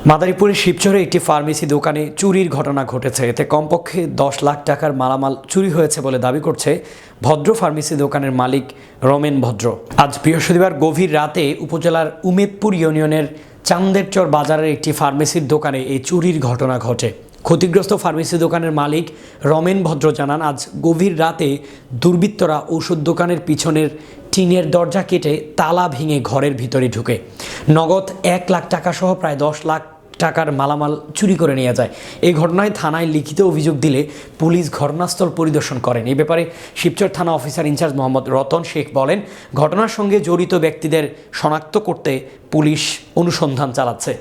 মাদারীপুরের শিবচরে একটি ফার্মেসি দোকানে চুরির ঘটনা ঘটেছে। এতে কমপক্ষে 10 লাখ টাকার মালামাল চুরি হয়েছে বলে দাবি করছে ভদ্র ফার্মেসি দোকানের মালিক রমেন ভদ্র। আজ বৃহস্পতিবার গভীর রাতে উপজেলার উমেদপুর ইউনিয়নের চান্দেরচর বাজারের একটি ফার্মেসির দোকানে এই চুরির ঘটনা ঘটে। ক্ষতিগ্রস্ত ফার্মেসি দোকানের মালিক রমেন ভদ্র জানান, আজ গভীর রাতে দুর্বৃত্তরা ওষুধ দোকানের পিছনের টিনের দরজা কেটে তালা ভেঙে ঘরের ভিতরে ঢুকে নগদ 1 লাখ টাকা সহ প্রায় 10 লাখ টাকার মালামাল চুরি করে নিয়ে যায়। এই ঘটনায় থানায় লিখিত অভিযোগ দিলে পুলিশ ঘটনাস্থল পরিদর্শন করেন। এই ব্যাপারে শিবচর থানা অফিসার ইনচার্জ মোহাম্মদ রতন শেখ বলেন, ঘটনার সঙ্গে জড়িত ব্যক্তিদের শনাক্ত করতে পুলিশ অনুসন্ধান চালাচ্ছে।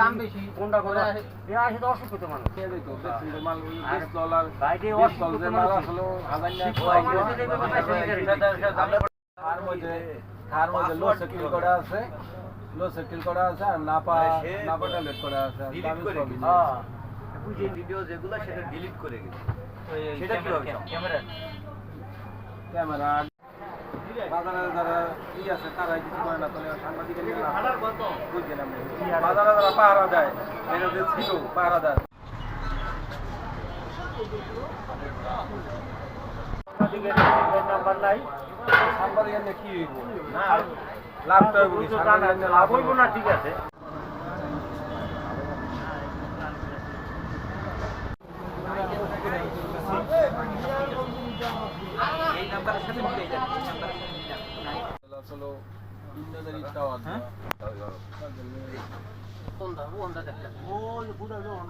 দাম বেশি কোনটা করে অসুস্থ মানুষ ভিডিও যেগুলো সেটা ডিলিট করে গেছে। সেটা কিভাবে ক্যামেরা বাজারে যারা আছে তারাই কিছু করে না, তাহলে সাংবাদিকের বুঝছেন আপনি বাজারে যারা পাহারা দেয় এটা যে ছিল পাহারা দেয় নাম্বার নাই, সাংবাদিকের কি না লাভটা লাভ হইব না। ঠিক আছে, এই নাম্বারের সাথে মিলে যাবে।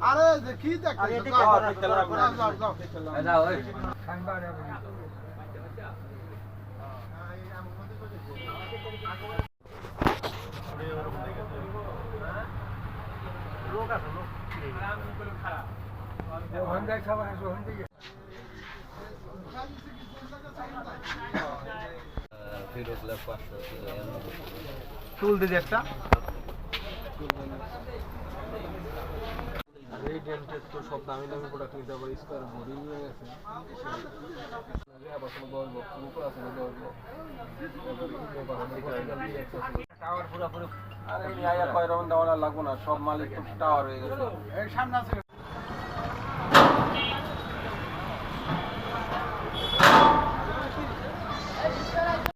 আরে দেখি চুল দিদি একটা সব দামি দামি প্রোডাক্ট নিতে পারে, স্কোয়ার বডি নিয়ে গেছে টাওয়ার পুরো আরে কয় রকম দেওয়া লাগবো না, সব মালিক তো টাওয়ার হয়ে গেছে।